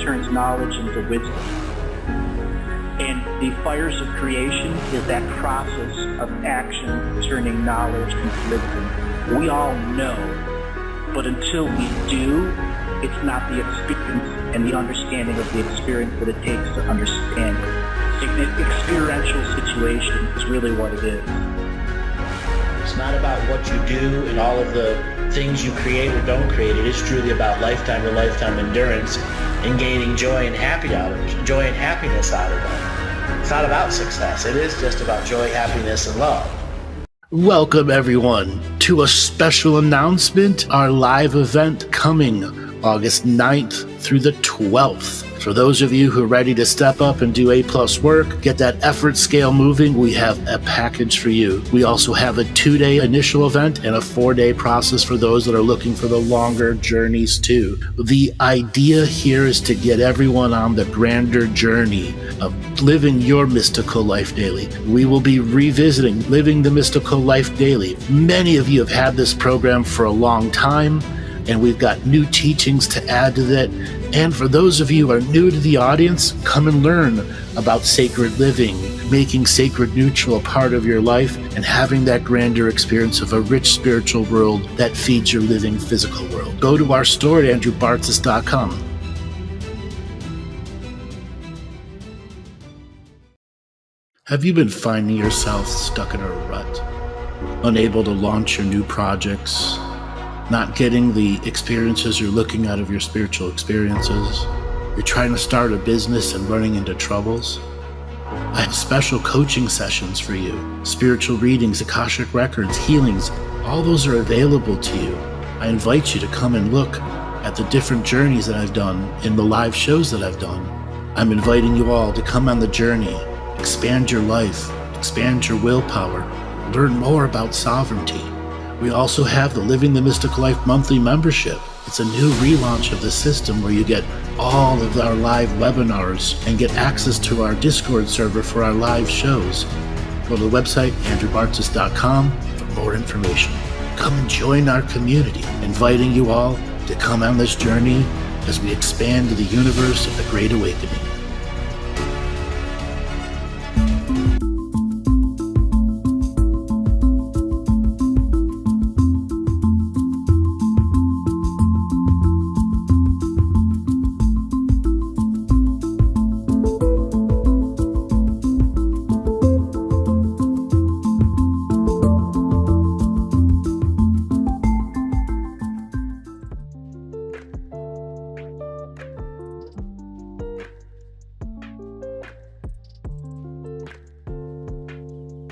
turns knowledge into wisdom. And the fires of creation is that process of action turning knowledge into wisdom. We all know, but until we do, it's not the experience and the understanding of the experience that it takes to understand it. An experiential situation is really what it is. It's not about what you do and all of the things you create or don't create. It is truly about lifetime to lifetime endurance and gaining joy and happiness out of it. It's not about success. It is just about joy, happiness, and love. Welcome, everyone, to a special announcement, our live event coming August 9th through the 12th. For those of you who are ready to step up and do A+ work, get that effort scale moving, we have a package for you. We also have a 2-day initial event and a 4-day process for those that are looking for the longer journeys too. The idea here is to get everyone on the grander journey of living your mystical life daily. We will be revisiting Living the Mystical Life Daily. Many of you have had this program for a long time, and we've got new teachings to add to that. And for those of you who are new to the audience, come and learn about sacred living, making sacred neutral a part of your life, and having that grander experience of a rich spiritual world that feeds your living physical world. Go to our store at andrewbartzis.com. Have you been finding yourself stuck in a rut, unable to launch your new projects, not getting the experiences you're looking out of your spiritual experiences? You're trying to start a business and running into troubles? I have special coaching sessions for you. Spiritual readings, Akashic records, healings, all those are available to you. I invite you to come and look at the different journeys that I've done in the live shows that I've done. I'm inviting you all to come on the journey, expand your life, expand your willpower, learn more about sovereignty. We also have the Living the Mystical Life monthly membership. It's a new relaunch of the system where you get all of our live webinars and get access to our Discord server for our live shows. Go to the website, andrewbartzis.com, for more information. Come and join our community, inviting you all to come on this journey as we expand to the universe of the Great Awakening.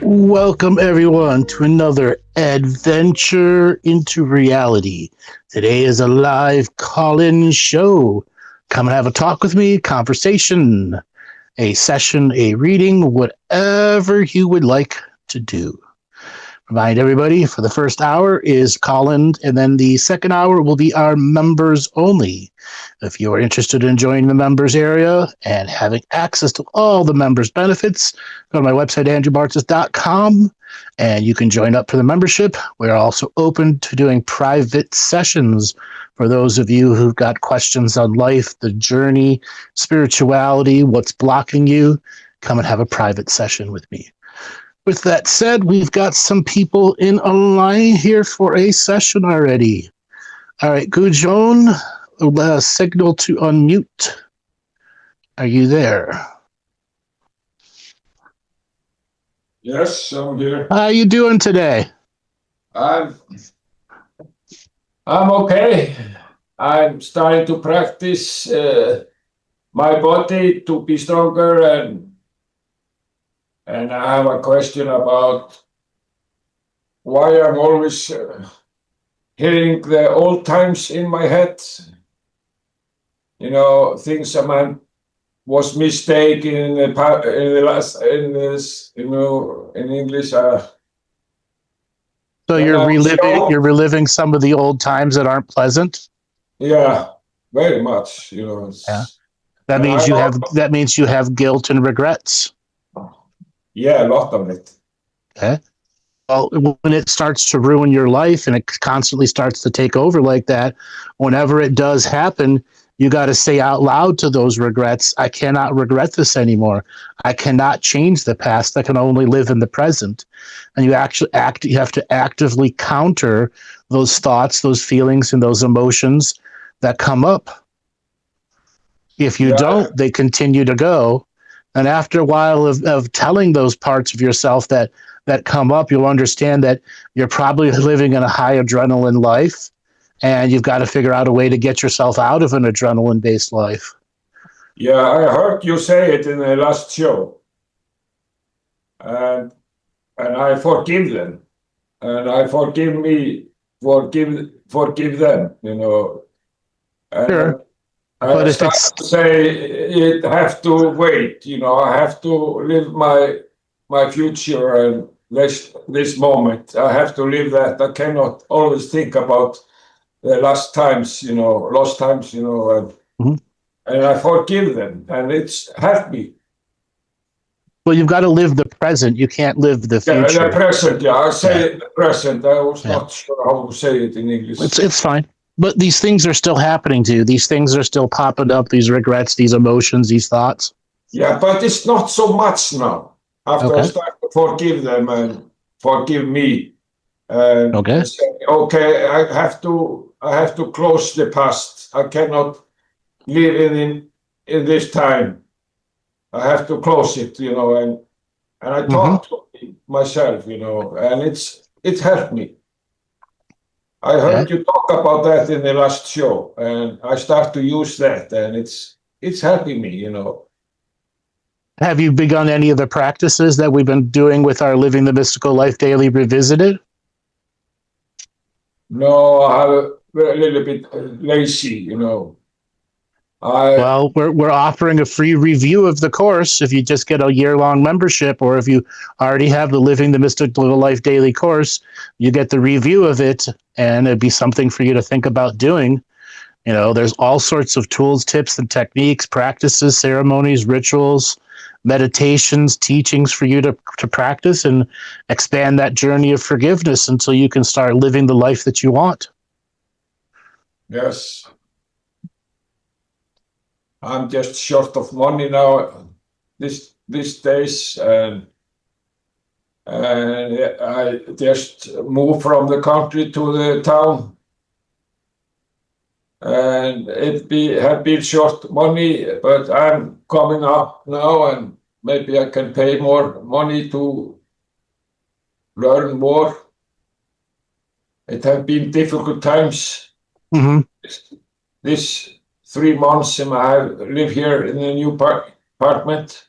Welcome, everyone, to another adventure into reality. Today is a live call-in show. Come and have a talk with me, conversation, a session, a reading, whatever you would like to do. Remind everybody, for the first hour is call-in, and then the second hour will be our members only. If you are interested in joining the members area and having access to all the members' benefits, go to my website, andrewbartzis.com, and you can join up for the membership. We're also open to doing private sessions for those of you who've got questions on life, the journey, spirituality, what's blocking you. Come and have a private session with me. With that said, we've got some people in a line here for a session already. All right, Gujon, signal to unmute. Are you there? Yes, I'm here. How you doing today? I'm okay. I'm starting to practice my body to be stronger, and I have a question about why I'm always hearing the old times in my head. You know, things a man was mistaken in English. So you're reliving some of the old times that aren't pleasant? Yeah, very much. You know. Yeah. That means you have guilt and regrets. Yeah, a lot of it. Okay. Well, when it starts to ruin your life and it constantly starts to take over like that, whenever it does happen, You got to say out loud to those regrets, I cannot regret this anymore. I cannot change the past. I can only live in the present. And you have to actively counter those thoughts, those feelings, and those emotions that come up. If you Yeah, don't, they continue to go. And after a while of telling those parts of yourself that come up, you'll understand that you're probably living in a high adrenaline life, and you've got to figure out a way to get yourself out of an adrenaline-based life. yeah, I heard you say it in the last show, and I forgive them, and I forgive them, you know, and Sure. I But if start it's to say it have to wait, you know, I have to live my future and this moment. I have to live that. I cannot always think about the lost times, you know, Mhm. and I forgive them, and it's helped me. well, you've got to live the present. You can't live the Yeah, the future. present. Yeah, I say Yeah. it the present. I was Yeah. not sure how to say it in English. It's fine. But these things are still happening to you. These things are still popping up, these regrets, these emotions, these thoughts. Yeah, but it's not so much now. After I Okay. start to forgive them and forgive me, and Okay. say, okay, I have to close the past. I cannot live in this time. I have to close it, you know, and I Mm-hmm. talk to myself, you know, and it helped me. I Okay. heard you talk about that in the last show, and I start to use that, and it's helping me, you know. Have you begun any of the practices that we've been doing with our Living the Mystical Life Daily Revisited? No, I'm a little bit lazy, you know. I Well, we're offering a free review of the course if you just get a year-long membership, or if you already have the Living the Mystical Life Daily course, you get the review of it, and it'd be something for you to think about doing. You know, there's all sorts of tools, tips, and techniques, practices, ceremonies, rituals, meditations, teachings for you to practice and expand that journey of forgiveness until you can start living the life that you want. Yes, I'm just short of money now these days, and I just moved from the country to the town, and have been short money, but I'm coming up now, and maybe I can pay more money to learn more. It have been difficult times. Mm-hmm. This 3 months I live here in a new apartment,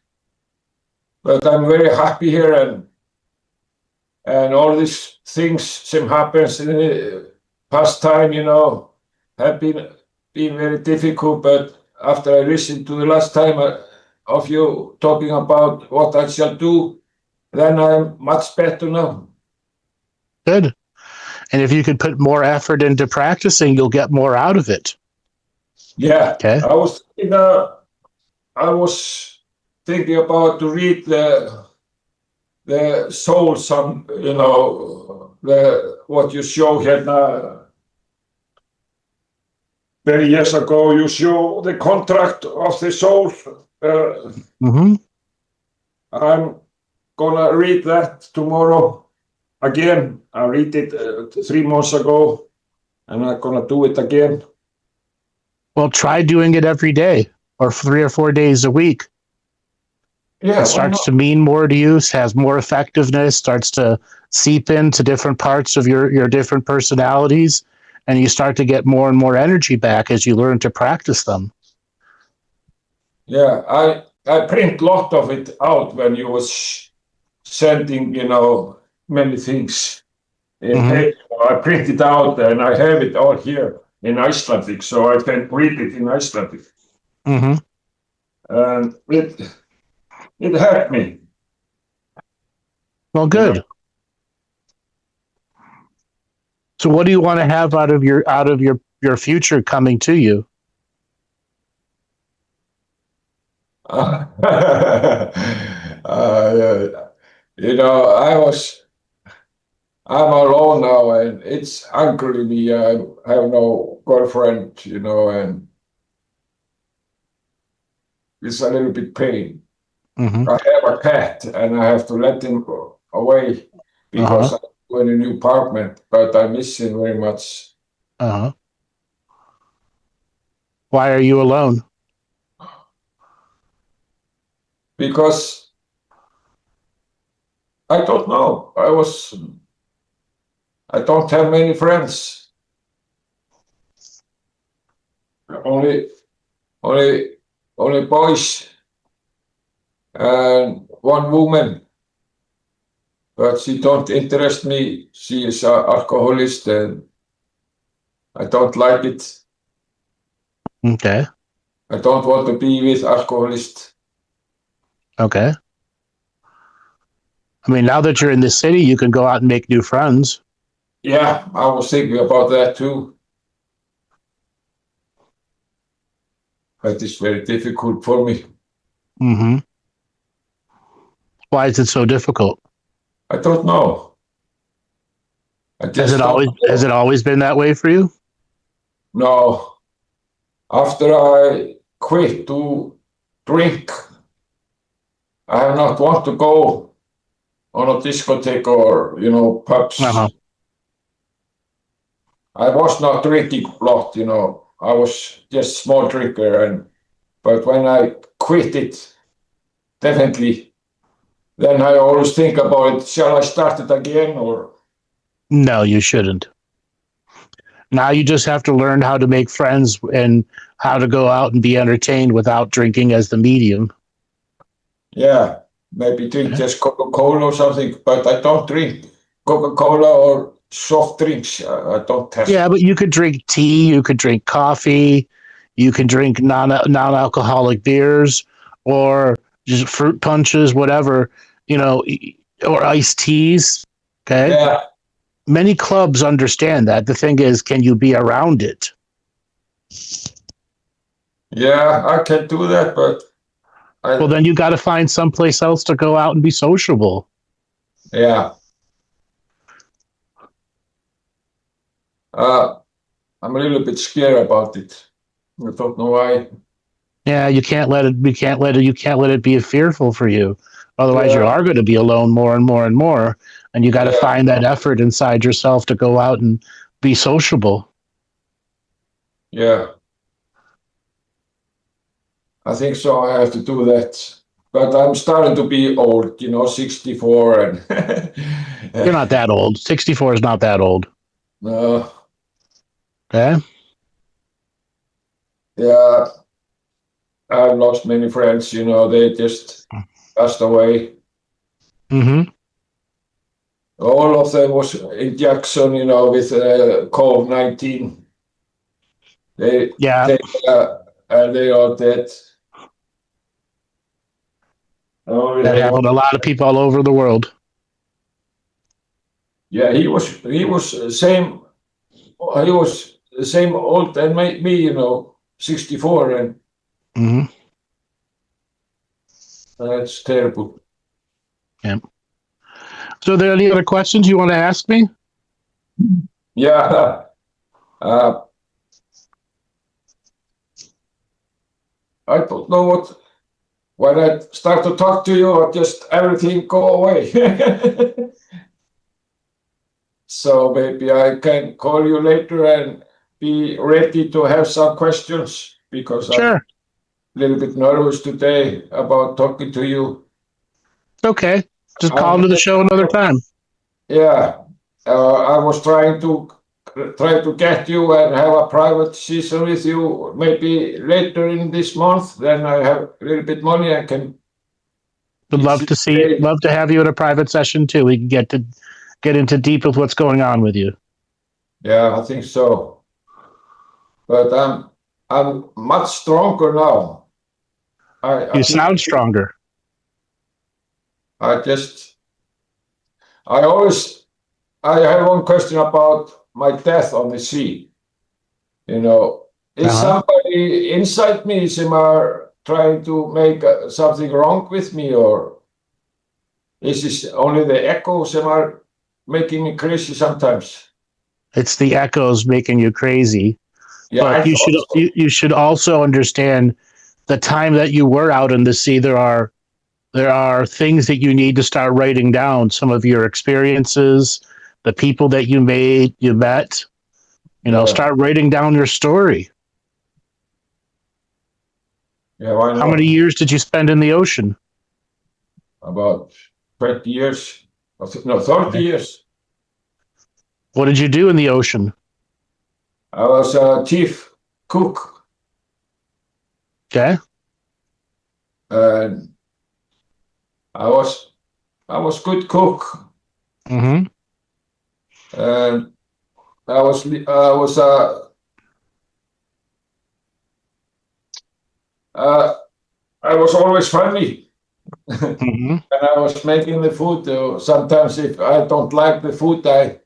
but I'm very happy here, and all these things some happens in the past time, you know, have been very difficult. But after I listened to the last time of you talking about what I shall do, then I'm much better now. Good. And if you could put more effort into practicing, you'll get more out of it. Yeah, Okay. I was thinking about to read the soul, some, you know, the what you show here now. Many years ago, you show the contract of the soul. Mm-hmm. I'm gonna read that tomorrow again. I read it 3 months ago, and I'm gonna do it again. Well, try doing it every day or 3 or 4 days a week. Yeah, It starts to mean more to you, has more effectiveness, starts to seep into different parts of your different personalities, and you start to get more and more energy back as you learn to practice them. Yeah, I print a lot of it out when you was sending, you know, many things in Mm-hmm. paper. I print it out, and I have it all here in Icelandic, so I can read it in Icelandic. Mm-hmm. And it helped me. Well, good. You know? So, what do you want to have out of your future coming to you? uh, you know, I'm alone now, and it's angry me. I have no girlfriend, you know, and is a little bit pain. Mm-hmm. I have a cat and I have to let him go away because I'm in a new apartment, but I miss him very much. Uh-huh. Why are you alone? Because I don't know. I don't have many friends. Only boys and one woman. But she don't interest me. She is an alcoholic and I don't like it. Okay. I don't want to be with alcoholics. Okay. I mean, now that you're in the city, you can go out and make new friends. Yeah, I was thinking about that too. But it's very difficult for me. Mm-hmm. Why is it so difficult? I don't know. Has it always been that way for you? No. After I quit to drink, I have not want to go on a discotheque or, pubs. Uh-huh. I was not drinking a lot, I was just small drinker, but when I quit it, definitely, then I always think about it. Shall I start it again or? No, you shouldn't. Now you just have to learn how to make friends and how to go out and be entertained without drinking as the medium. Yeah, maybe drink just Coca-Cola or something, but I don't drink Coca-Cola or soft drinks. I don't test. Yeah, but you could drink tea, you could drink coffee, you can drink non-alcoholic beers or just fruit punches, whatever, or iced teas. Okay. Yeah. Many clubs understand that. The thing is, can you be around it? Yeah, I can do that, but well, then you got to find someplace else to go out and be sociable. Yeah. I'm a little bit scared about it. I don't know why. Yeah, you can't let it be fearful for you. Otherwise, you are going to be alone more and more and more. And you got to find that effort inside yourself to go out and be sociable. Yeah. I think so. I have to do that. But I'm starting to be old, 64 and You're not that old. 64 is not that old. No. Okay. Yeah. I've lost many friends, they just passed away. Mm-hmm. All of them was in Jackson, with COVID-19. They are dead. That happened to a lot of people all over the world. Yeah, he was the same. He was the same old than me, 64, and that's terrible. Yeah. So, are there any other questions you want to ask me? Yeah. I don't know what. When I start to talk to you, just everything go away. So maybe I can call you later and be ready to have some questions because I'm a little bit nervous today about talking to you. Okay. Just call into the show another time. Yeah. I was trying to get you and have a private session with you maybe later in this month. Then I have a little bit money. I can. Would love to have you in a private session too. We can get into deep with what's going on with you. Yeah, I think so. But I'm much stronger now. You sound stronger. I have one question about my death on the sea. Is somebody inside me trying to make something wrong with me, or is this only the echoes making me crazy sometimes? It's the echoes making you crazy. Yeah, but you should also understand the time that you were out in the sea, there are things that you need to start writing down. Some of your experiences, the people that you met. Yeah, Start writing down your story. yeah, why How many not? years did you spend in the ocean? About 20 years, no, 30 years. What did you do in the ocean? I was a chief cook, Okay. and I was good cook, Mm-hmm. and uh, I was always funny. Mm-hmm. When I was making the food, sometimes if I don't like the food, I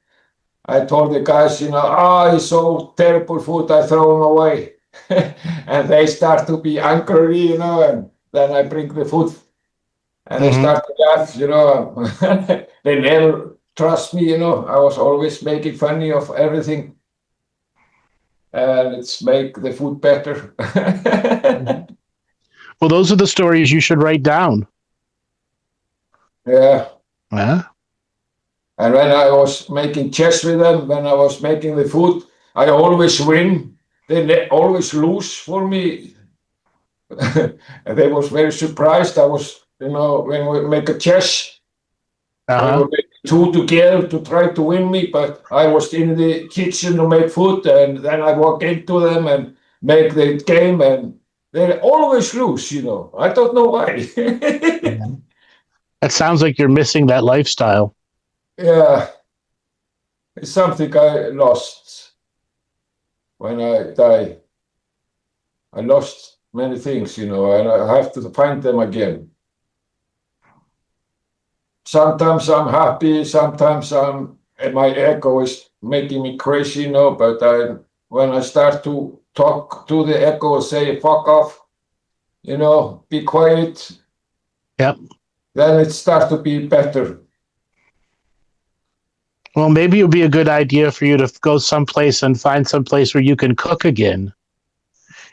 told the guys, it's so terrible food, I throw them away. And they start to be angry, and then I bring the food and they Mm-hmm. start to laugh. They never trust me, I was always making funny of everything. And it's make the food better. Well, those are the stories you should write down. Yeah. Yeah. And when I was making chess with them, when I was making the food, I always win. They always lose for me. And they was very surprised. I was, when we make a chess, we Uh-huh. were making two together to try to win me, but I was in the kitchen to make food, and then I walk into them and make the game, and they always lose, I don't know why. That sounds like you're missing that lifestyle. Yeah, it's something I lost when I die. I lost many things, and I have to find them again. Sometimes I'm happy, sometimes my ego is making me crazy, but when I start to talk to the ego, say, fuck off, be quiet, Yep. then it starts to be better. Well, maybe it would be a good idea for you to go someplace and find someplace where you can cook again,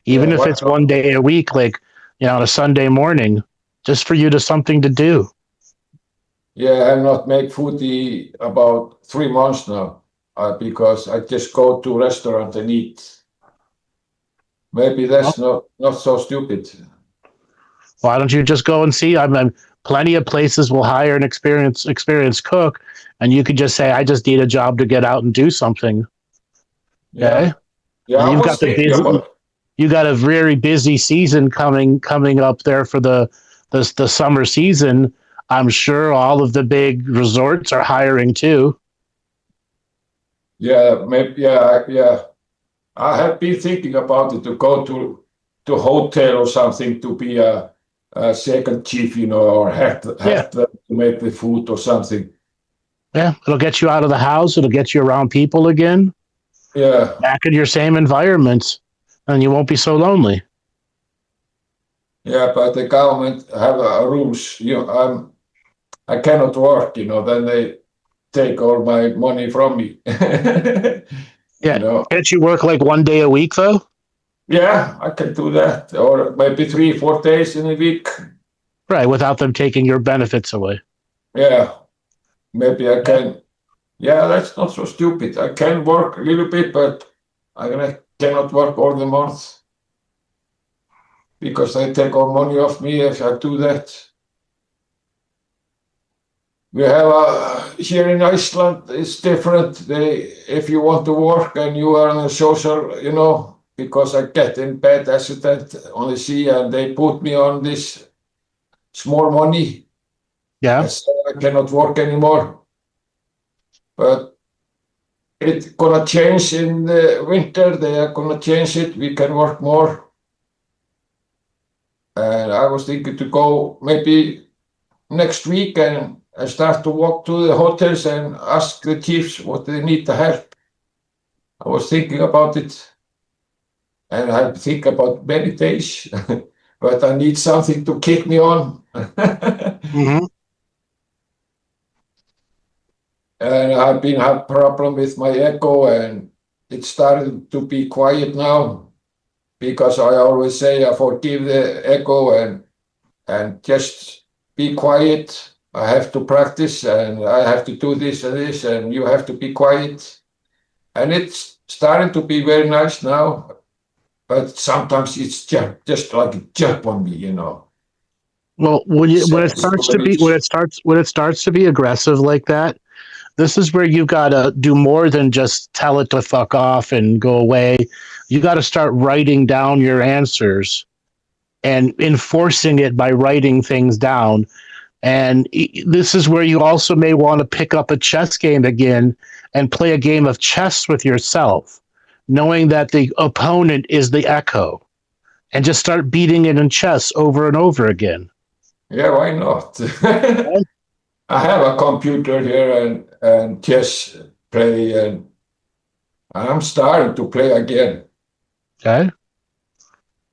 Yeah, even if it's one day a week, like on a Sunday morning, just for you to something to do. yeah, I'm not make food about 3 months now, because I just go to restaurant and eat. Maybe that's not so stupid. Why don't you just go and see? I'm plenty of places will hire an experienced cook, and you could just say, "I just need a job to get out and do something." Okay, Yeah, yeah, and I you've was got thinking about. you got a very busy season coming up there for the summer season. I'm sure all of the big resorts are hiring too. Yeah, maybe. Yeah, yeah. I have been thinking about it to go to hotel or something to be a second chief, or Yeah, help them to make the food or something. yeah, it'll get you out of the house. It'll get you around people again, Yeah, back in your same environment, and you won't be so lonely. yeah. But the government have rules. I cannot work. Then they take all my money from me. Yeah, you know. can't you work like one day a week though? Yeah, I can do that, or maybe 3-4 days in a week. Right, without them taking your benefits away. Yeah, maybe I Yeah. can. Yeah, that's not so stupid. I can work a little bit, but I cannot work all the month because they take all money off me if I do that. We have here in Iceland, it's different. If you want to work and you are on a social, because I get in bad accident on the sea and they put me on this small money, Yeah. and so I cannot work anymore. But it's gonna change in the winter. They are gonna change it. We can work more. And I was thinking to go maybe next week and I start to walk to the hotels and ask the chiefs what they need to help. I was thinking about it, and I think about many days, but I need something to kick me on. Mm-hmm. And I've been have problem with my echo, and it started to be quiet now. because I always say forgive the ego and just be quiet. I have to practice and I have to do this and this, and you have to be quiet. And it's starting to be very nice now, but sometimes it's just like a jump on me, Well, when it starts to be aggressive like that, this is where you gotta do more than just tell it to fuck off and go away. You gotta start writing down your answers and enforcing it by writing things down. And this is where you also may want to pick up a chess game again and play a game of chess with yourself, knowing that the opponent is the echo, and just start beating it in chess over and over again. Yeah, why not? I have a computer here and chess play, and I'm starting to play again. Okay.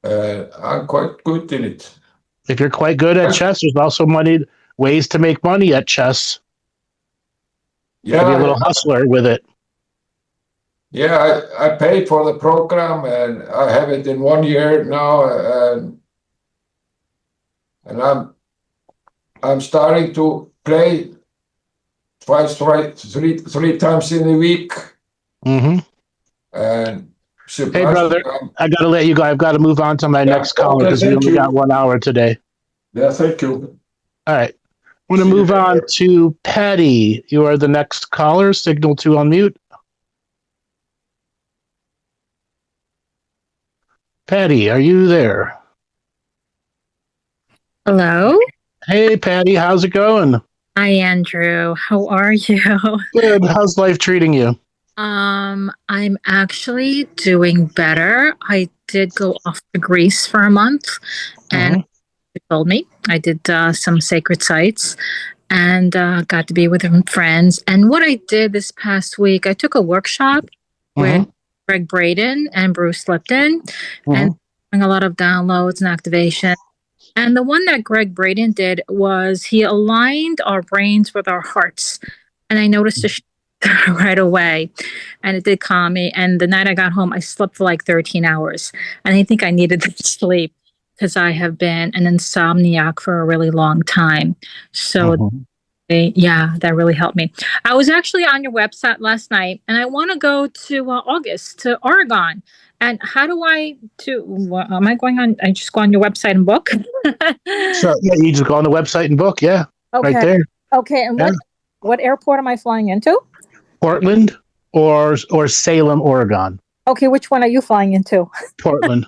I'm quite good in it. If you're quite good at chess, there's also ways to make money at chess. Yeah, be a little hustler with it. Yeah, I paid for the program and I have it in 1 year now, and I'm starting to play three times in a week. Mm-hmm. And hey, brother, I got to let you go. I've got to move on to my next caller because we only got 1 hour today. Yeah, thank you. All right. I'm going to move on to Patty. You are the next caller. Signal to unmute. Patty, are you there? Hello? Hey, Patty, how's it going? Hi, Andrew. How are you? Good. How's life treating you? I'm actually doing better. I did go off to Greece for a month, and you told me I did some sacred sites and got to be with some friends. And what I did this past week, I took a workshop with Greg Braden and Bruce Lipton, and doing a lot of downloads and activation. And the one that Greg Braden did was he aligned our brains with our hearts. And I noticed a shift right away. And it did calm me. And the night I got home, I slept for like 13 hours. And I think I needed the sleep because I have been an insomniac for a really long time. So yeah, that really helped me. I was actually on your website last night, and I want to go to August to Oregon. And how do I am I going on? I just go on your website and book? So yeah, you just go on the website and book. Yeah, okay. Right there. Okay, and what airport am I flying into? Portland or Salem, Oregon. Okay, which one are you flying into? Portland.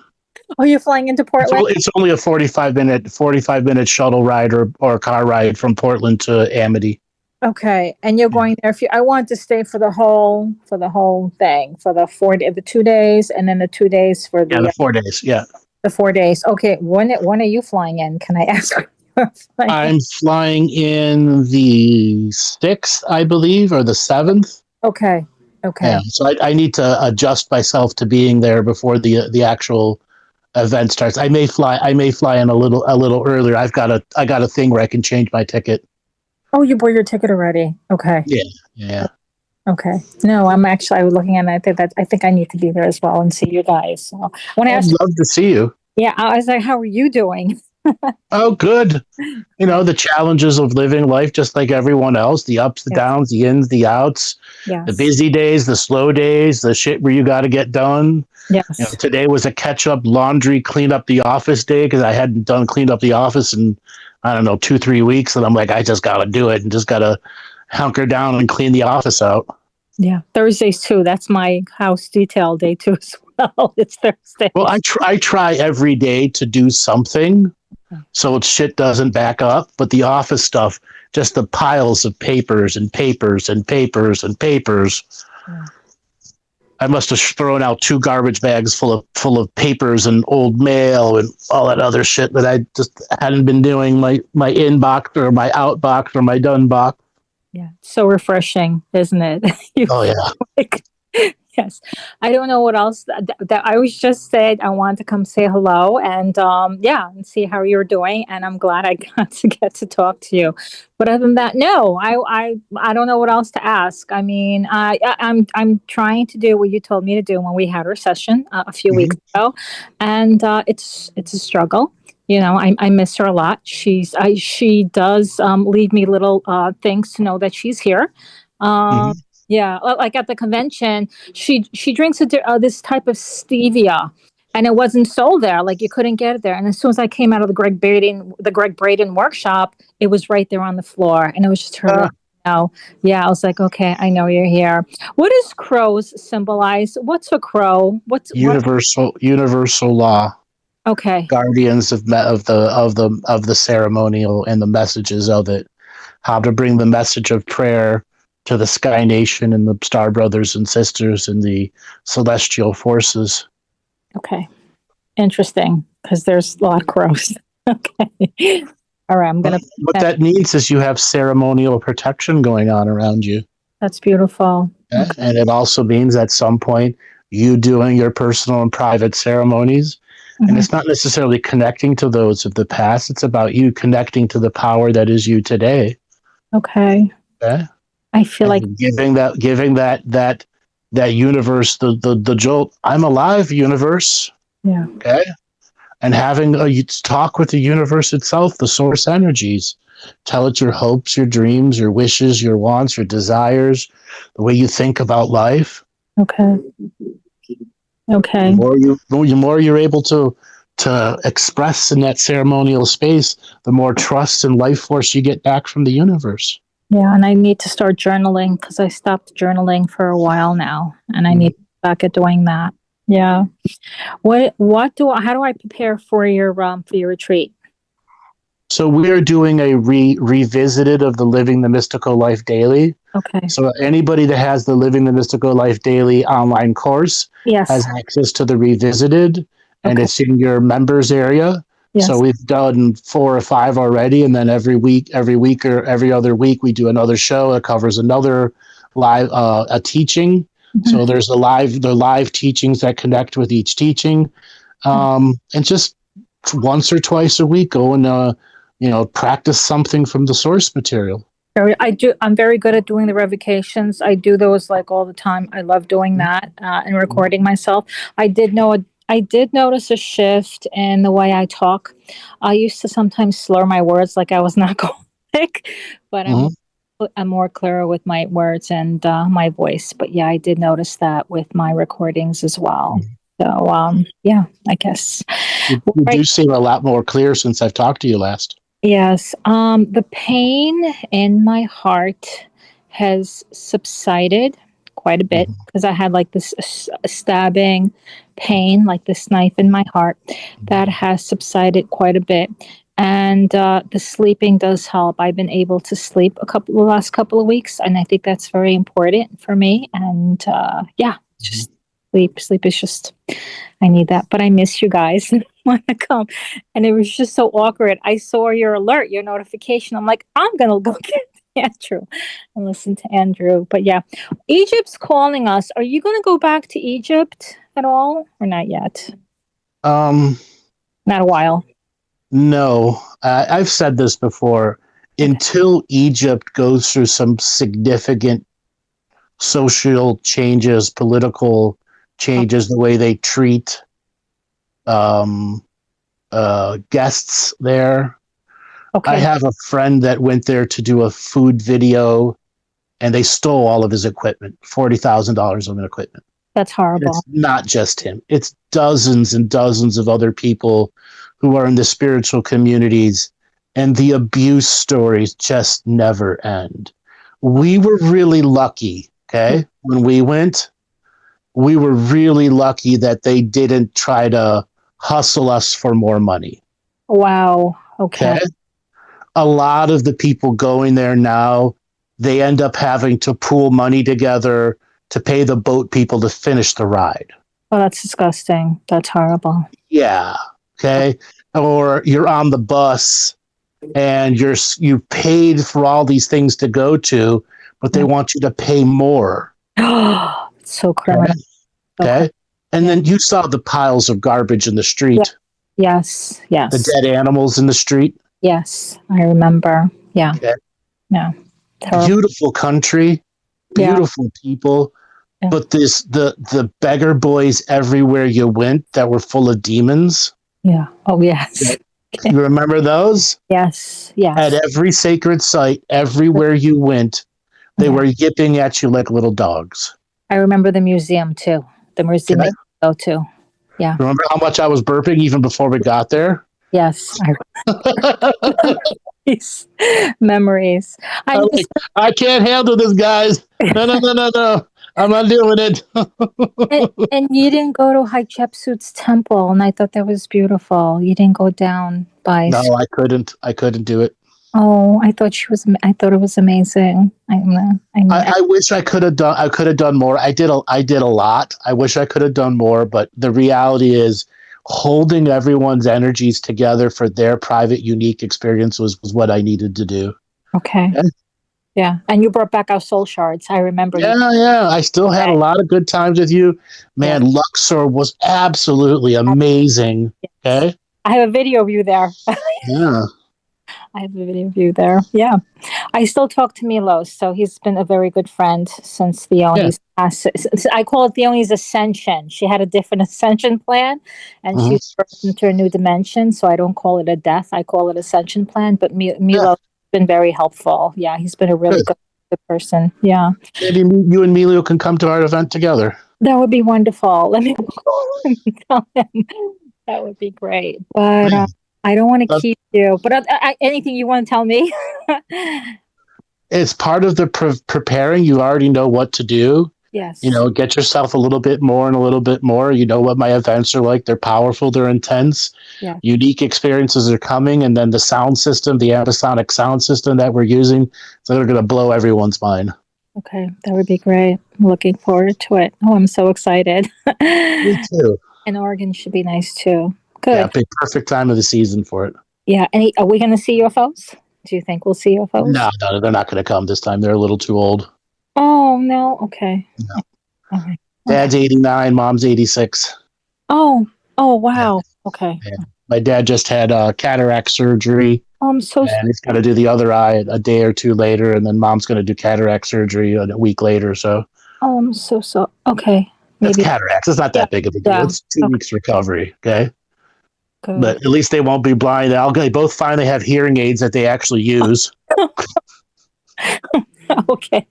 Oh, you're flying into Portland? It's only a 45-minute shuttle ride or car ride from Portland to Amity. Okay, and you're going there. I want to stay for the whole thing, for the 2 days, and then the 2 days for the 4 days. Yeah, the 4 days. Okay, when are you flying in? Can I ask? I'm flying in the 6th, I believe, or the 7th. Okay. Yeah, so I need to adjust myself to being there before the actual event starts. I may fly in a little earlier. I got a thing where I can change my ticket. Oh, you bought your ticket already? Okay. Yeah. Okay. No, I was looking at it. I think I need to be there as well and see you guys. So I'd love to see you. Yeah, I was like, how are you doing? Oh, good. The challenges of living life just like everyone else, the ups, the downs, the ins, the outs, the busy days, the slow days, the shit where you got to get done. Yes. Today was a catch-up laundry, clean up the office day because I hadn't cleaned up the office in, 2-3 weeks. And I'm like, I just got to do it and just got to hunker down and clean the office out. Yeah. Thursdays too. That's my house detail day too as well. It's Thursday. Well, I try every day to do something so shit doesn't back up. But the office stuff, just the piles of papers and papers and papers and papers. Yeah. I must have thrown out 2 garbage bags full of papers and old mail and all that other shit that I just hadn't been doing. My inbox or my outbox or my done box. Yeah, so refreshing, isn't it? Oh yeah. Yes. I don't know what else that I was just said. I wanted to come say hello and and see how you're doing. And I'm glad I got to talk to you. But other than that, no, I don't know what else to ask. I mean, I'm trying to do what you told me to do when we had our session a few weeks ago, and it's a struggle. You know, I miss her a lot. She does leave me little things to know that she's here. Um, yeah, like at the convention, she drinks this type of stevia, and it wasn't sold there. Like you couldn't get it there. And as soon as I came out of the Greg Braden workshop, it was right there on the floor, and it was just her. No, yeah, I was like, okay, I know you're here. What does crows symbolize? What's a crow? What's universal law? Okay. Guardians of the ceremonial and the messages of it. How to bring the message of prayer to the Sky Nation and the Star Brothers and Sisters and the celestial forces. Okay. Interesting, because there's a lot of crows. Okay. All right, I'm going to... What that means is you have ceremonial protection going on around you. That's beautiful. Okay. And it also means at some point you doing your personal and private ceremonies. And it's not necessarily connecting to those of the past. It's about you connecting to the power that is you today. Okay. I feel like giving that universe the jolt. I'm alive, universe. Yeah. Okay. And having a talk with the universe itself, the source energies. Tell it your hopes, your dreams, your wishes, your wants, your desires, the way you think about life. Okay. Okay. The more you're able to express in that ceremonial space, the more trust and life force you get back from the universe. Yeah, and I need to start journaling because I stopped journaling for a while now, and I need to get back at doing that. Yeah. How do I prepare for your retreat? So we are doing a revisited of the Living the Mystical Life Daily. Okay. So anybody that has the Living the Mystical Life Daily online course has access to the revisited, and it's in your members area. Yes. So we've done 4 or 5 already, and then every week or every other week we do another show that covers another live a teaching. So there's the live teachings that connect with each teaching, and just once or twice a week go and practice something from the source material. I'm very good at doing the revocations. I do those like all the time. I love doing that and recording myself. I did notice a shift in the way I talk. I used to sometimes slur my words like I was not alcoholic, but I'm more clearer with my words and my voice. But yeah, I did notice that with my recordings as well. So I guess you do seem a lot more clear since I've talked to you last. Yes. The pain in my heart has subsided quite a bit because I had like this stabbing pain, like this knife in my heart that has subsided quite a bit. And the sleeping does help. I've been able to sleep the last couple of weeks, and I think that's very important for me. And just sleep. Sleep is just, I need that. But I miss you guys. Want to come, and it was just so awkward. I saw your alert, your notification. I'm like, I'm gonna go get Andrew and listen to Andrew. But yeah, Egypt's calling us. Are you gonna go back to Egypt at all, or not yet? Not a while. No, I've said this before. Until Egypt goes through some significant social changes, political changes, the way they treat guests there. Okay. I have a friend that went there to do a food video, and they stole all of his equipment, $40,000 of equipment. That's horrible. It's not just him. It's dozens and dozens of other people who are in the spiritual communities, and the abuse stories just never end. We were really lucky, okay? When we went, we were really lucky that they didn't try to hustle us for more money. Wow. Okay. A lot of the people going there now, they end up having to pool money together to pay the boat people to finish the ride. Oh, that's disgusting. That's horrible. Yeah. Okay. Or you're on the bus and you paid for all these things to go to, but they want you to pay more. That's So criminal. So Okay. And Yeah. then you saw the piles of garbage in the Yeah. street, Yes. the Yes. dead animals in the street. Yes. I remember. Yeah. Okay. Yeah. Terrible. Beautiful country, Yeah. beautiful people. Yeah. But the beggar boys everywhere you went that were full of demons. Yeah. Oh, yes. You remember those? Yes. At Yes. every sacred site, everywhere you went, they Yeah. were yipping at you like little dogs. I remember the museum too. The museum Okay. that you go to. Yeah. Remember how much I was burping even before we got there? Yes. Memories. Memories. I'm I'm like, I can't handle this, guys. No, no, no, no, no. I'm not doing it. and you didn't go to Hatshepsut's temple, and I thought that was beautiful. You didn't go down by. No, I couldn't. I couldn't do it. Oh, I thought she was. I thought it was amazing. I wish I could have done. I could have done more. I did. I did a lot. I wish I could have done more. But the reality is, holding everyone's energies together for their private, unique experience was what I needed to do. Okay. Yeah. Yeah, and you brought back our soul shards. I remember. Yeah. I still had a lot of good times with you, man. Yeah. Luxor was absolutely amazing. Okay. I have a video of you there. Yeah. I have a video of you there. Yeah. I still talk to Milos, so he's been a very good friend since Theoni's passed. I call it Theoni's ascension. She had a different ascension plan, and she's birthed into a new dimension, so I don't call it a death. I call it ascension plan, but Milos has been very helpful. Yeah, he's been a really good person. Yeah. Maybe you and Emilio can come to our event together. That would be wonderful. Let me tell him. That would be great. But I don't want to keep you. But anything you want to tell me? It's part of the preparing. You already know what to do. Yes. You know, get yourself a little bit more and a little bit more. You know what my events are like. They're powerful. They're intense. Yeah. Unique experiences are coming. And then the sound system, the ambisonic sound system that we're using, so they're going to blow everyone's mind. Okay. That would be great. I'm looking forward to it. Oh, I'm so excited. Me too. And Oregon should be nice too. Good. Yeah, big perfect time of the season for it. Yeah. And are we going to see UFOs? Do you think we'll see UFOs? No, they're not going to come this time. They're a little too old. Oh, no. Okay. No. Okay. Dad's 89, mom's 86. Oh, wow. Yeah. Okay. Yeah. My dad just had cataract surgery. Oh, I'm so sorry. And he's got to do the other eye a day or two later, and then mom's going to do cataract surgery a week later or so. Oh, I'm so okay. Maybe. It's cataracts. It's not that big of a deal. Yeah. It's 2 weeks recovery, okay? Good. But at least they won't be blind. They both finally have hearing aids that they actually use. Okay.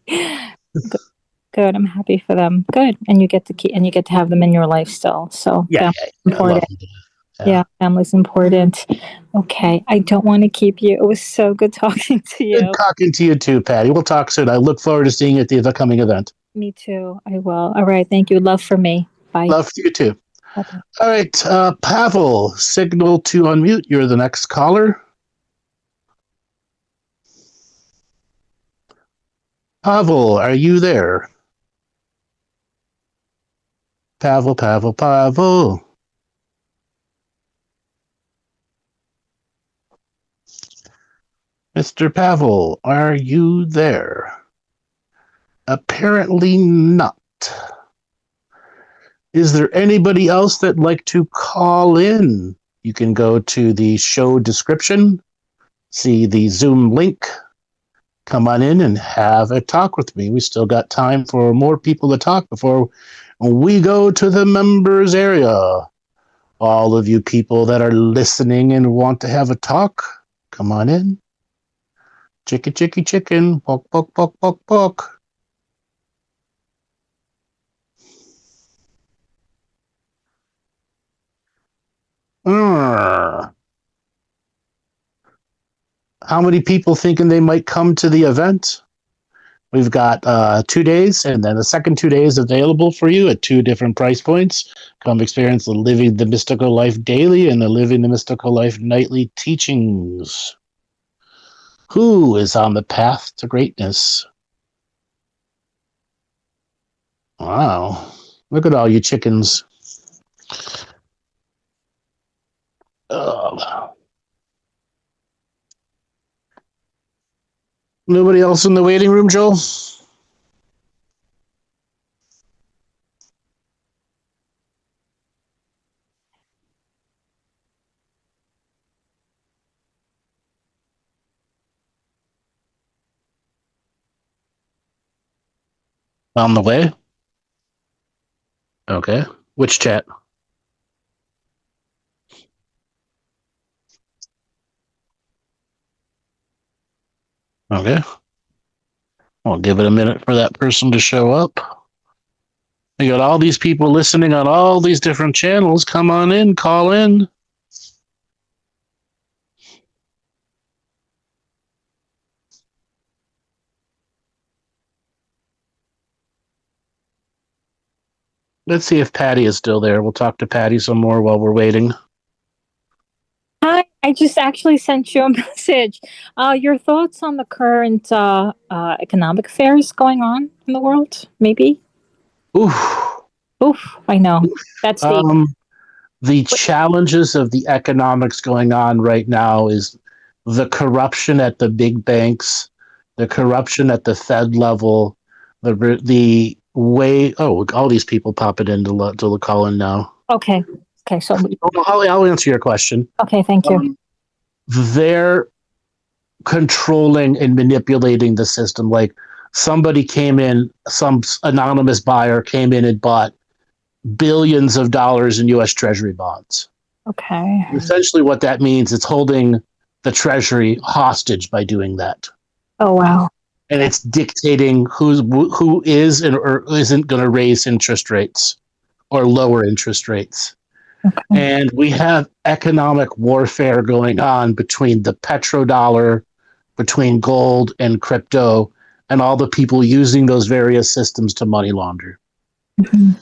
Good. I'm happy for them. Good. And you get to have them in your life still. So important. Yeah, family's important. Okay. I don't want to keep you. It was so good talking to you. Good talking to you too, Patty. We'll talk soon. I look forward to seeing you at the upcoming event. Me too. I will. All right. Thank you. Love for me. Bye. Love for you too. Okay. All right. Pavel, signal to unmute. You're the next caller. Pavel, are you there? Pavel. Mr. Pavel, are you there? Apparently not. Is there anybody else that'd like to call in? You can go to the show description, see the Zoom link, come on in and have a talk with me. We still got time for more people to talk before we go to the members area. All of you people that are listening and want to have a talk, come on in. Chicken. Poke. How many people thinking they might come to the event? We've got 2 days, and then the second 2 days available for you at 2 different price points. Come experience the Living the Mystical Life Daily and the Living the Mystical Life Nightly Teachings. Who is on the path to greatness? Wow. Look at all you chickens. Nobody else in the waiting room, Joel? On the way? Okay. Which chat? Okay. I'll give it a minute for that person to show up. You got all these people listening on all these different channels. Come on in, call in. Let's see if Patty is still there. We'll talk to Patty some more while we're waiting. Hi, I just actually sent you a message. Your thoughts on the current economic affairs going on in the world, maybe? Oof, I know. That's deep. The challenges of the economics going on right now is the corruption at the big banks, the corruption at the Fed level, the way. Oh, all these people popping in to call in now. Okay. So I'll answer your question. Okay, thank you. They're controlling and manipulating the system. Like somebody came in, some anonymous buyer came in and bought billions of dollars in U.S. Treasury bonds. Okay. Essentially, what that means is holding the Treasury hostage by doing that. Oh, wow. And it's dictating who is or isn't going to raise interest rates or lower interest rates. Okay. And we have economic warfare going on between the petrodollar, between gold and crypto, and all the people using those various systems to money launder. Mm-hmm.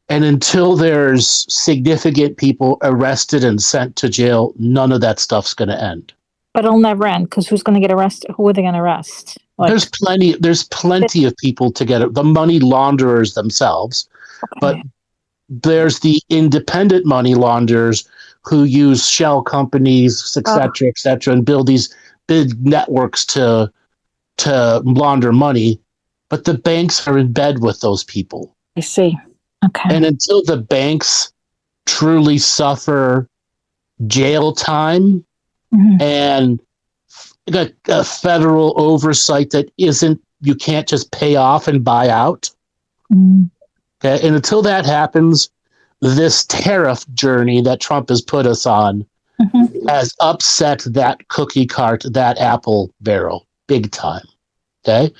And until there's significant people arrested and sent to jail, none of that stuff's going to end. But it'll never end because who's going to get arrested? Who are they going to arrest? Like, There's plenty of people to get it. The money launderers themselves, okay. But there's the independent money launderers who use shell companies, et cetera, and build these big networks to launder money. But the banks are in bed with those people. I see. Okay. And until the banks truly suffer jail time and a federal oversight that you can't just pay off and buy out. Okay. And until that happens, this tariff journey that Trump has put us on has upset that cookie cart, that apple barrel big time. Okay.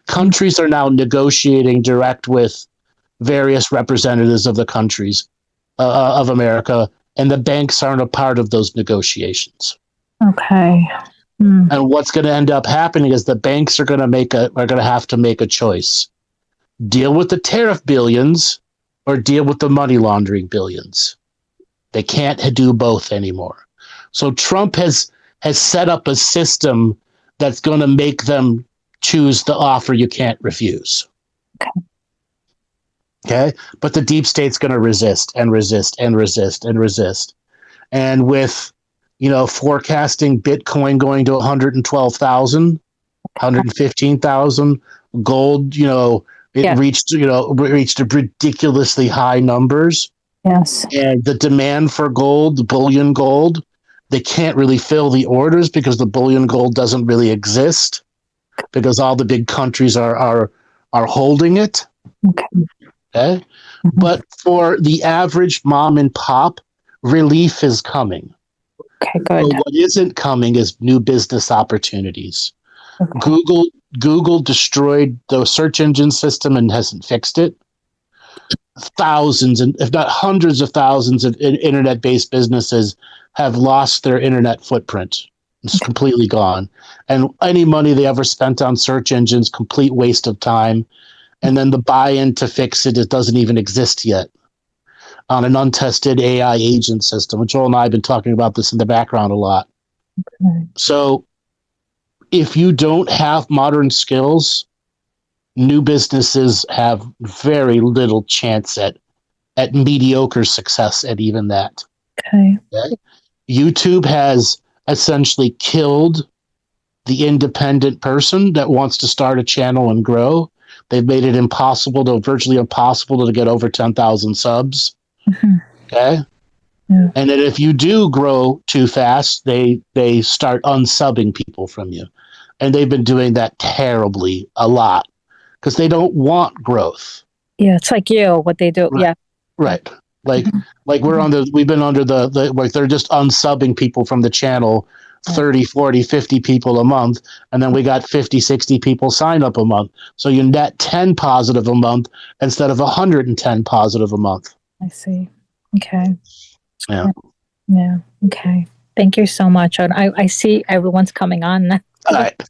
Countries are now negotiating direct with various representatives of the countries of America, and the banks aren't a part of those negotiations. Okay. And what's going to end up happening is the banks are going to have to make a choice: deal with the tariff billions or deal with the money laundering billions. They can't do both anymore. So Trump has set up a system that's going to make them choose the offer you can't refuse. Okay. But the deep state's going to resist and resist and resist and resist. And with, forecasting Bitcoin going to 112,000, 115,000, gold, reached ridiculously high numbers. Yes. And the demand for gold, the bullion gold, they can't really fill the orders because the bullion gold doesn't really exist because all the big countries are holding it. Okay. But for the average mom and pop, relief is coming. Okay, good. So what isn't coming is new business opportunities. Okay. Google destroyed the search engine system and hasn't fixed it. Thousands, and if not hundreds of thousands of internet-based businesses have lost their internet footprint. It's completely gone. And any money they ever spent on search engines, complete waste of time. And then the buy-in to fix it doesn't even exist yet on an untested AI agent system. Joel and I have been talking about this in the background a lot. Okay. So if you don't have modern skills, new businesses have very little chance at mediocre success at even that. Okay. YouTube has essentially killed the independent person that wants to start a channel and grow. They've made it virtually impossible to get over 10,000 subs. Okay. Yeah. And then if you do grow too fast, they start unsubbing people from you. And they've been doing that terribly a lot. because they don't want growth. Yeah, it's like you, what they do. Right. Yeah. Right. Like we've been under the like they're just unsubbing people from the channel, 30, 40, 50 people a month. And then we got 50, 60 people sign up a month. So you net 10 positive a month instead of 110 positive a month. I see. Okay. Yeah. Yeah. Okay. Thank you so much. I see everyone's coming on now. All right.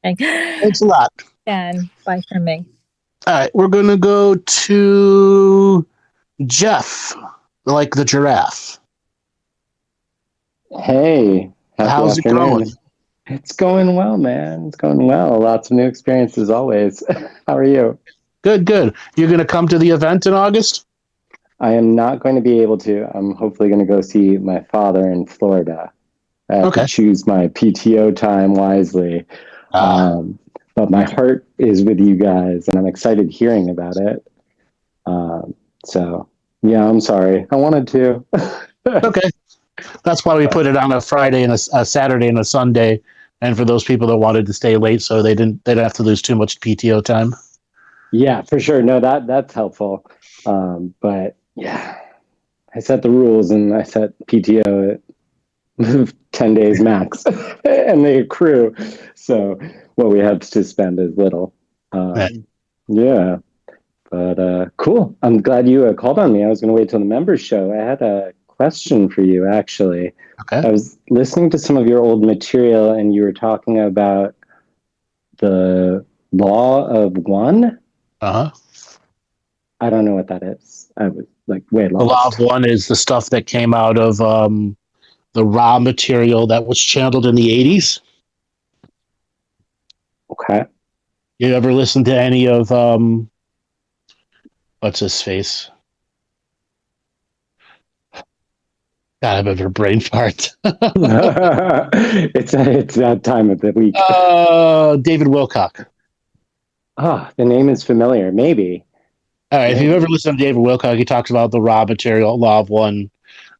Thanks a lot. And bye for me. All right. We're going to go to Jeff, like the giraffe. Hey, happy How's it afternoon. going? It's going well, man. It's going well. Lots of new experiences always. How are you? Good, good. You're going to come to the event in August? I am not going to be able to. I'm hopefully going to go see my father in Florida. I have to choose my PTO time wisely. But my heart is with you guys, and I'm excited hearing about it. So, yeah, I'm sorry. I wanted to. Okay. That's why we put it on a Friday and a Saturday and a Sunday, and for those people that wanted to stay late, so they didn't have to lose too much PTO time. Yeah, for sure. No, that's helpful. But yeah, I set the rules and I set PTO at 10 days max, and they accrue. So what we have to spend is little. Yeah, but cool. I'm glad you called on me. I was going to wait till the members show. I had a question for you, actually. Okay. I was listening to some of your old material, and you were talking about the law of one. Uh-huh. I don't know what that is. I was like way lost. The law of one is the stuff that came out of the raw material that was channeled in the 80s. Okay. You ever listen to any of what's his face? God, I'm having a brain fart. It's that time of the week. David Wilcock. The name is familiar. Maybe. All right. If you've ever listened to David Wilcock, he talks about the raw material, law of one.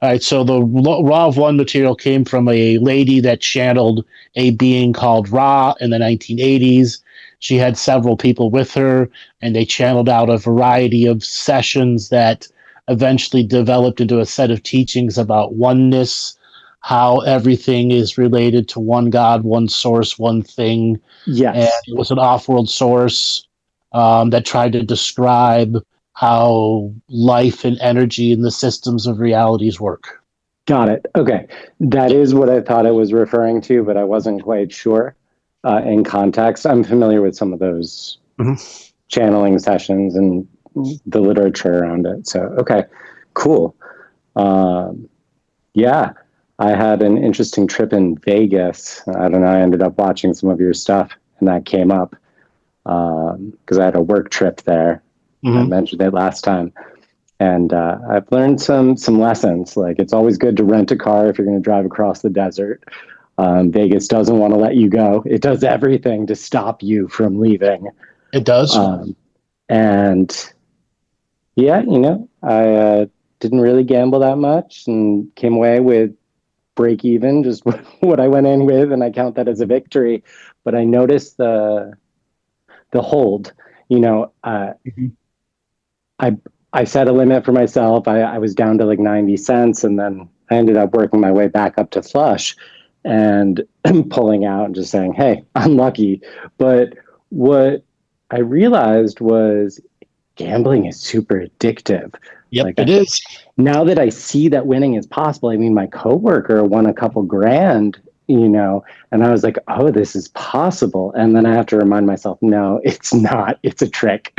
All right. So the law of one material came from a lady that channeled a being called Ra in the 1980s. She had several people with her, and they channeled out a variety of sessions that eventually developed into a set of teachings about oneness, how everything is related to one God, one source, one thing. Yes. And it was an off-world source that tried to describe how life and energy and the systems of realities work. Got it. Okay. That is what I thought it was referring to, but I wasn't quite sure in context. I'm familiar with some of those channeling sessions and the literature around it. So, okay, cool. Yeah, I had an interesting trip in Vegas. I don't know, I ended up watching some of your stuff, and that came up because I had a work trip there. I mentioned it last time. And I've learned some lessons. Like, it's always good to rent a car if you're going to drive across the desert. Vegas doesn't want to let you go. It does everything to stop you from leaving. It does. And yeah, I didn't really gamble that much and came away with break even, just what I went in with, and I count that as a victory. But I noticed the hold. I set a limit for myself. I was down to like 90 cents, and then I ended up working my way back up to flush and pulling out and just saying, hey, I'm lucky. But what I realized was gambling is super addictive. Yep, it is. Now that I see that winning is possible, I mean, my coworker won a couple grand, and I was like, oh, this is possible. And then I have to remind myself, no, it's not. It's a trick.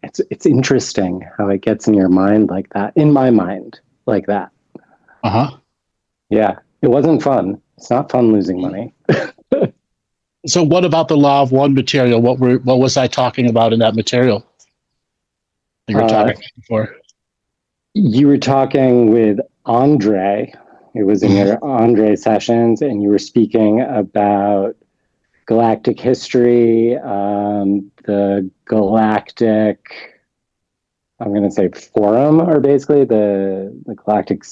It's interesting how it gets in your mind like that, in my mind like that. Yeah, it wasn't fun. It's not fun losing money. So what about the law of one material? What was I talking about in that material you were talking before? You were talking with Andre. It was in your Andre sessions, and you were speaking about galactic history, the galactic, I'm going to say forum, or basically the galactic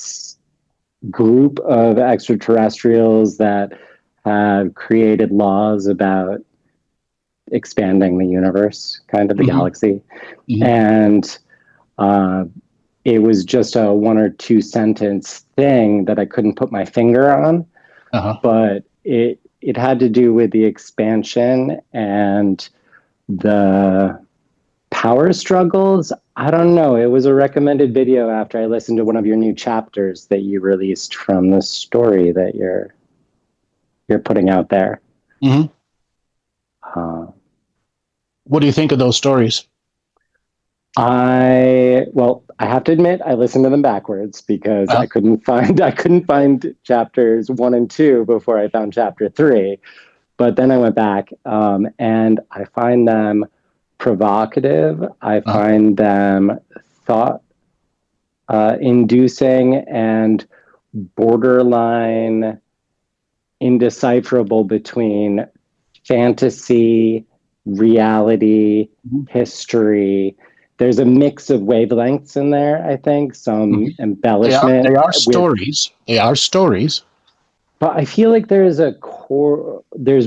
group of extraterrestrials that have created laws about expanding the universe, kind of the Mm-hmm. galaxy. Mm-hmm. And it was just a 1 or 2 sentence thing that I couldn't put my finger on, but it had to do with the expansion and the power struggles. I don't know. It was a recommended video after I listened to one of your new chapters that you released from the story that you're putting out there. Mm-hmm. What do you think of those stories? I have to admit I listened to them backwards because I couldn't find chapters 1 and 2 before I found chapter 3. But then I went back and I find them provocative. I find them thought inducing and borderline indecipherable between fantasy, reality, history. There's a mix of wavelengths in there, I think, some embellishment. They are stories. They are stories. But I feel like there's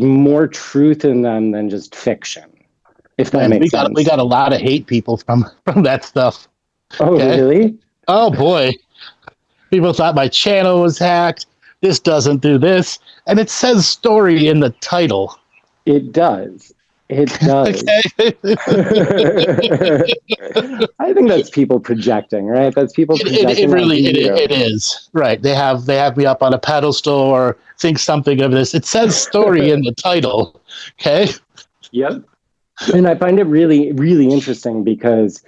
more truth in them than just fiction, if that makes sense. We got a lot of hate people from that stuff. Oh, really? Oh, boy. People thought my channel was hacked. This doesn't do this. And it says story in the title. It does. It does. I think that's people projecting, right? That's people projecting. It is. Right. They have me up on a pedestal or think something of this. It says story in the title. Okay. Yep. And I find it really, really interesting because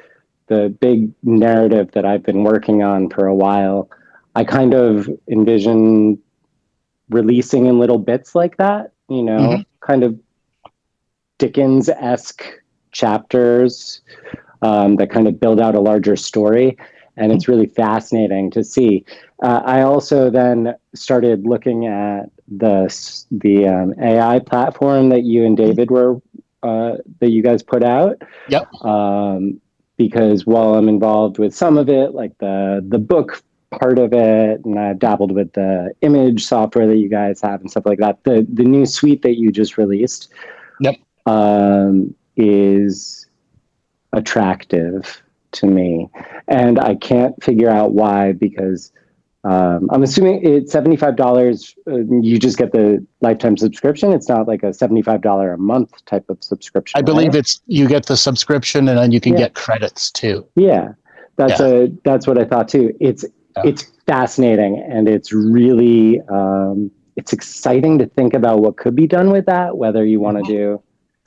the big narrative that I've been working on for a while, I kind of envision releasing in little bits like that, kind of Dickens-esque chapters that kind of build out a larger story. And it's really fascinating to see. I also then started looking at the AI platform that you and David that you guys put out. Yep. Because while I'm involved with some of it, like the book part of it, and I've dabbled with the image software that you guys have and stuff like that, the new suite that you just released, yep, is attractive to me. And I can't figure out why, because I'm assuming it's $75. You just get the lifetime subscription. It's not like a $75 a month type of subscription. I believe you get the subscription and then you can get credits too. Yeah, that's what I thought too. It's fascinating, and it's really it's exciting to think about what could be done with that. Whether you want to do,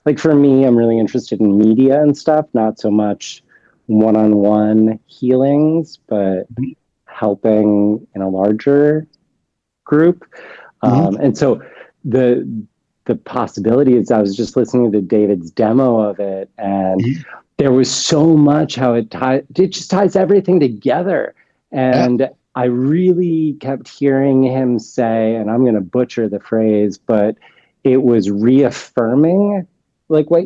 like for me, I'm really interested in media and stuff, not so much one-on-one healings, but helping in a larger group. And so the possibility is, I was just listening to David's demo of it, and there was so much how it just ties everything together. And I really kept hearing him say, and I'm going to butcher the phrase, but it was reaffirming like what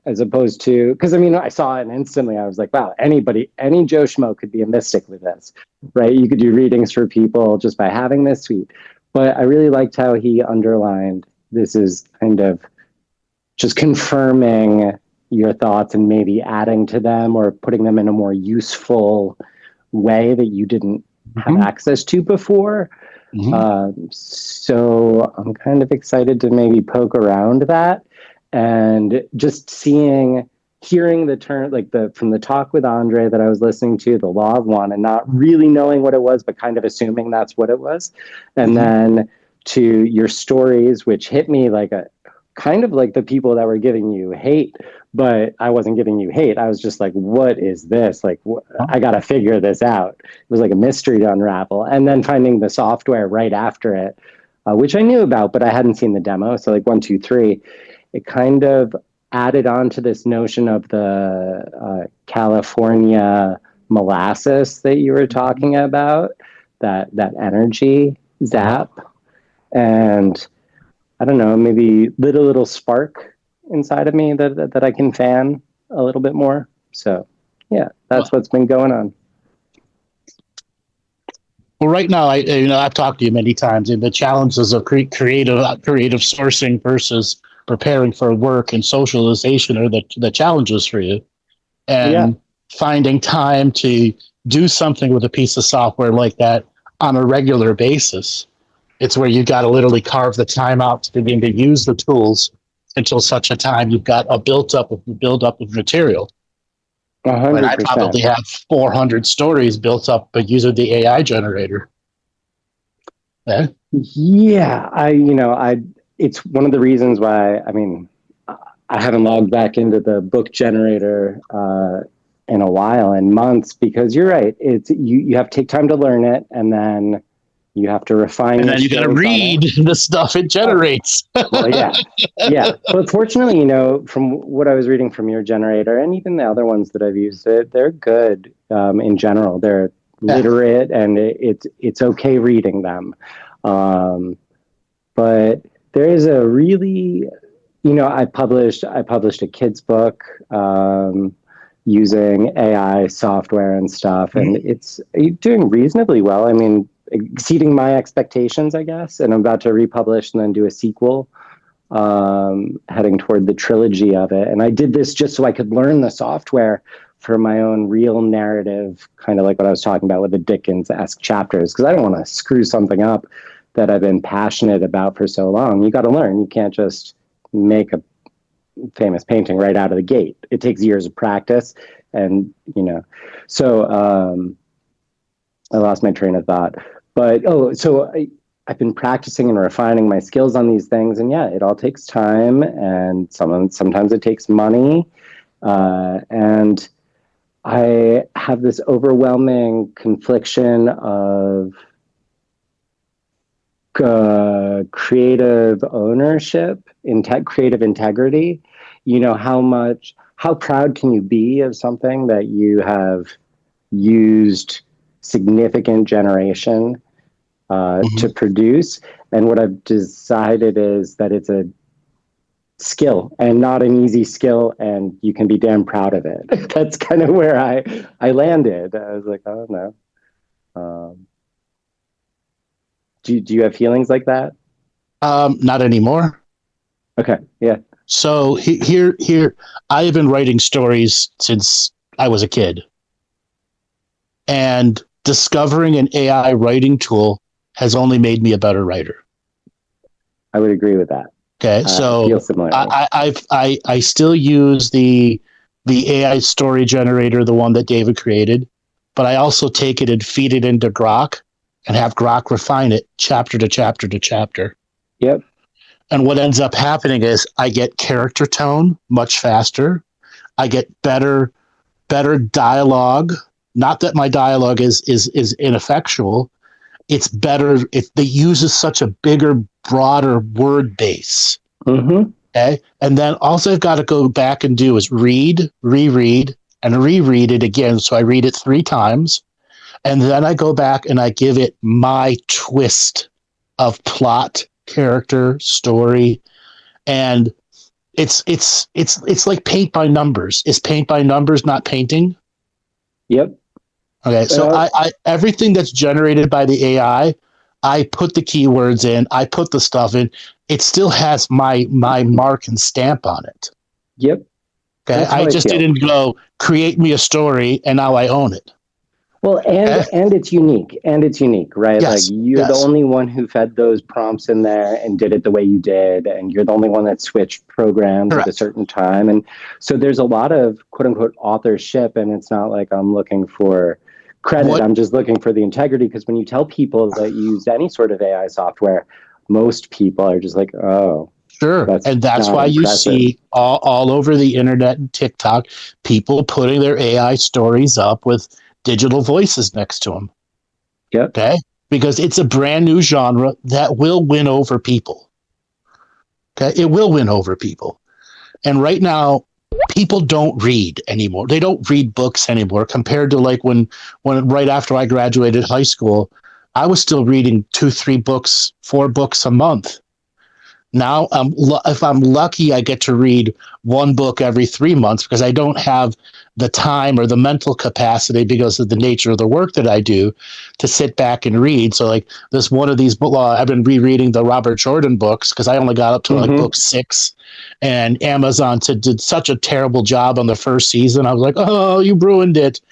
as opposed to, because I saw it and instantly I was like, wow, any Joe Schmo could be a mystic with this, right? You could do readings for people just by having this suite. But I really liked how he underlined, this is kind of just confirming your thoughts and maybe adding to them or putting them in a more useful way that you didn't have access to before. So I'm kind of excited to maybe poke around that. And just hearing the turn, from the talk with Andre that I was listening to, the Law of One, and not really knowing what it was, but kind of assuming that's what it was. And then to your stories, which hit me like kind of like the people that were giving you hate, but I wasn't giving you hate. I was just like, what is this? Like, I got to figure this out. It was like a mystery to unravel. And then finding the software right after it, which I knew about, but I hadn't seen the demo. So like 1, 2, 3. It kind of added on to this notion of the California molasses that you were talking about, that energy zap. And I don't know, maybe lit a little spark inside of me that I can fan a little bit more. So yeah, that's what's been going on. Well, right now, I've talked to you many times, and the challenges of creative sourcing versus preparing for work and socialization are the challenges for you. And finding time to do something with a piece of software like that on a regular basis, it's where you got to literally carve the time out to begin to use the tools until such a time you've got a build up of material. 100%. And I probably have 400 stories built up by using the AI generator. Yeah. Yeah, it's one of the reasons why, I haven't logged back into the book generator in a while, in months, because you're right. It's you have to take time to learn it, and then you have to refine. And then you got to read the stuff it generates. Well, yeah. But fortunately, from what I was reading from your generator, and even the other ones that I've used, they're good in general. They're literate, and it's okay reading them. But there is a really, I published a kid's book using AI software and stuff, and it's doing reasonably well. Exceeding my expectations, I guess. And I'm about to republish and then do a sequel, heading toward the trilogy of it. And I did this just so I could learn the software for my own real narrative, kind of like what I was talking about with the Dickens-esque chapters, because I don't want to screw something up that I've been passionate about for so long. You got to learn. You can't just make a famous painting right out of the gate. It takes years of practice, and so I lost my train of thought. But I've been practicing and refining my skills on these things, and it all takes time, and sometimes it takes money, and I have this overwhelming confliction of creative ownership, creative integrity. How proud can you be of something that you have used significant generation to produce? And what I've decided is that it's a skill, and not an easy skill, and you can be damn proud of it. That's kind of where I landed. I was like, oh no. Do you have feelings like that? Not anymore. Okay, yeah. So here, I have been writing stories since I was a kid, and discovering an AI writing tool has only made me a better writer. I would agree with that. Okay, so I still use the AI story generator, the one that David created, but I also take it and feed it into Grok and have Grok refine it chapter to chapter to chapter. Yep. And what ends up happening is I get character tone much faster. I get better dialogue. Not that my dialogue is ineffectual. It's better if they uses such a bigger, broader word base. Mm-hmm. Okay. And then also I've got to go back and do is read, reread, and reread it again. So I read it 3 times. And then I go back and I give it my twist of plot, character, story. And it's like paint by numbers. Is paint by numbers not painting? Yep. Okay, so I everything that's generated by the AI, I put the keywords in, I put the stuff in. It still has my mark and stamp on it. Yep. Okay, I just didn't go create me a story and now I own it. Well, and it's unique, right? Yes, like you're the only one who fed those prompts in there and did it the way you did, and you're the only one that switched programs at a certain time. And so there's a lot of quote unquote authorship, and it's not like I'm looking for credit. I'm just looking for the integrity, because when you tell people that you use any sort of AI software, most people are just like, oh. Sure. And that's why you see all over the internet and TikTok, people putting their AI stories up with digital voices next to them. Yep. Okay. Because it's a brand new genre that will win over people. Okay. It will win over people. And right now, people don't read anymore. They don't read books anymore compared to like when right after I graduated high school, I was still reading 2, 3 books, 4 books a month. Now, if I'm lucky, I get to read one book every 3 months because I don't have the time or the mental capacity because of the nature of the work that I do to sit back and read. So like this one of these, I've been rereading the Robert Jordan books because I only got up to like book 6, and Amazon did such a terrible job on the first season. I was like, oh, you ruined it.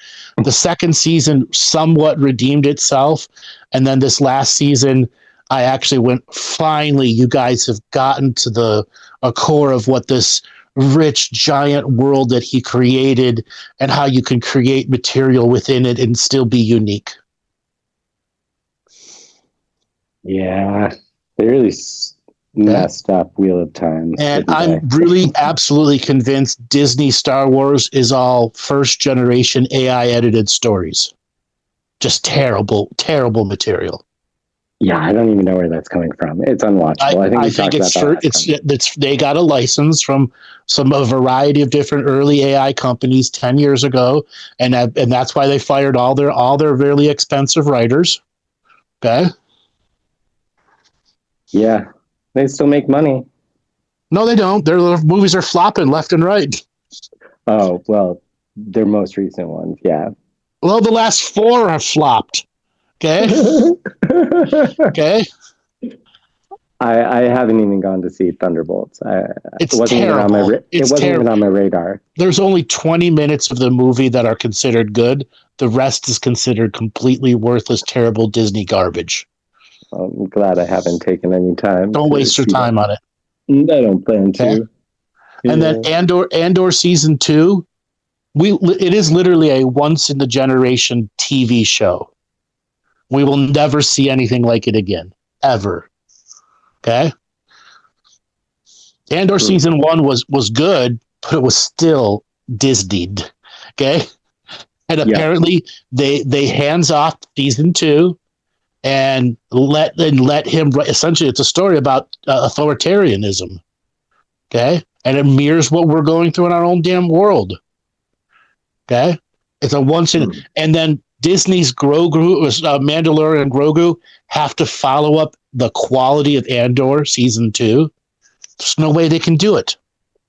The second season somewhat redeemed itself. And then this last season, I actually went, finally, you guys have gotten to a core of what this rich, giant world that he created and how you can create material within it and still be unique. Yeah, they really messed up Wheel of Time. And I'm really absolutely convinced Disney Star Wars is all first-generation AI-edited stories. Just terrible, terrible material. Yeah, I don't even know where that's coming from. It's unwatchable. I think it's they got a license from a variety of different early AI companies 10 years ago, and that's why they fired all their really expensive writers. Okay. Yeah, they still make money. No, they don't. Their movies are flopping left and right. Oh well, their most recent ones, yeah. Well, the last 4 have flopped. Okay. Okay. I haven't even gone to see Thunderbolts. It wasn't even on my radar. There's only 20 minutes of the movie that are considered good. The rest is considered completely worthless, terrible Disney garbage. I'm glad I haven't taken any time. Don't waste your time on it. I don't plan to. Okay. Yeah. And then Andor season 2, it is literally a once in a generation TV show. We will never see anything like it again, ever. Okay? Andor season 1 was good, but it was still Disneyed. Okay? And apparently they hands off season 2 and let him write. Essentially, it's a story about authoritarianism. Okay? And it mirrors what we're going through in our own damn world. Okay? It's a once in, and then Disney's Grogu, Mandalorian and Grogu have to follow up the quality of Andor season 2. There's no way they can do it.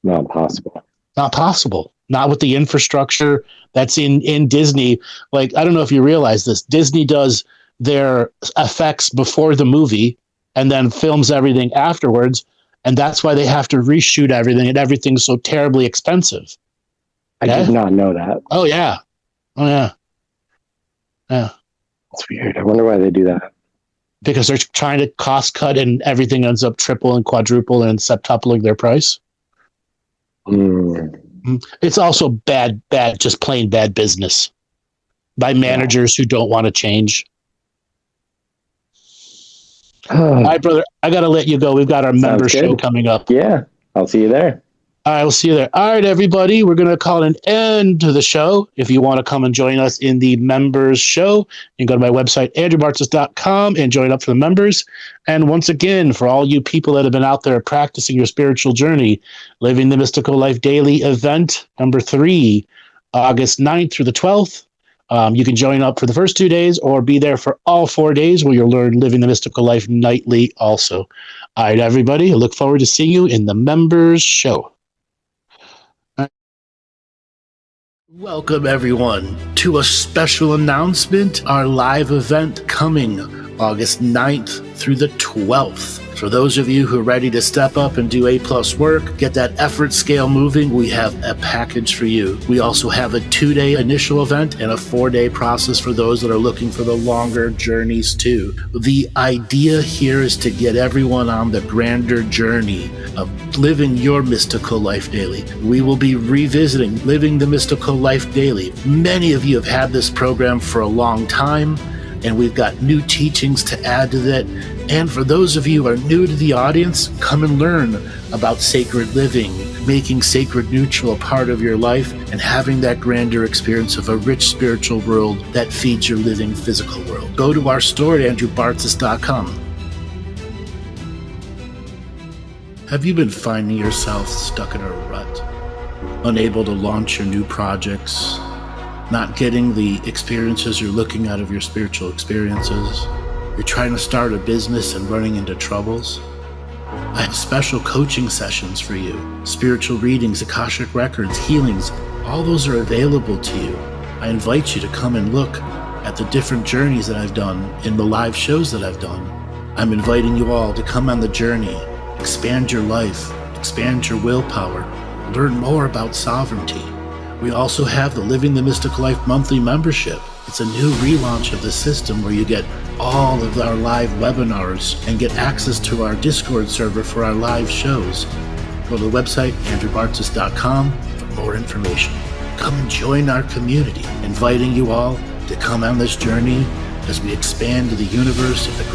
Not possible. Not possible. Not with the infrastructure that's in Disney. Like, I don't know if you realize this. Disney does their effects before the movie and then films everything afterwards. And that's why they have to reshoot everything, and everything's so terribly expensive. Okay? I did not know that. Oh, yeah. Oh, yeah. Yeah. That's weird. I wonder why they do that. Because they're trying to cost cut and everything ends up triple and quadruple and septupling their price. It's also bad, just plain bad business by managers who don't want to change. All right, brother, I got to let you go. We've got our member show coming up. Yeah, I'll see you there. All right, we'll see you there. All right, everybody, we're going to call an end to the show. If you want to come and join us in the members show, you can go to my website, andrewbartzis.com, and join up for the members. And once again, for all you people that have been out there practicing your spiritual journey, Living the Mystical Life Daily event, number 3, August 9th through the 12th. You can join up for the first 2 days or be there for all 4 days where you'll learn Living the Mystical Life nightly also. All right, everybody, I look forward to seeing you in the members show. Welcome, everyone, to a special announcement, our live event coming August 9th through the 12th. For those of you who are ready to step up and do A+ work, get that effort scale moving, we have a package for you. We also have a 2-day initial event and a 4-day process for those that are looking for the longer journeys too. The idea here is to get everyone on the grander journey of living your mystical life daily. We will be revisiting Living the Mystical Life Daily. Many of you have had this program for a long time, and we've got new teachings to add to that. And for those of you who are new to the audience, come and learn about sacred living, making sacred neutral a part of your life, and having that grander experience of a rich spiritual world that feeds your living physical world. Go to our store at andrewbartzis.com. Have you been finding yourself stuck in a rut, unable to launch your new projects, not getting the experiences you're looking out of your spiritual experiences? You're trying to start a business and running into troubles? I have special coaching sessions for you, spiritual readings, Akashic records, healings, all those are available to you. I invite you to come and look at the different journeys that I've done in the live shows that I've done. I'm inviting you all to come on the journey, expand your life, expand your willpower, learn more about sovereignty. We also have the Living the Mystic Life monthly membership. It's a new relaunch of the system where you get all of our live webinars and get access to our Discord server for our live shows. Go to the website, andrewbartzis.com, for more information. Come and join our community, inviting you all to come on this journey as we expand to the universe of the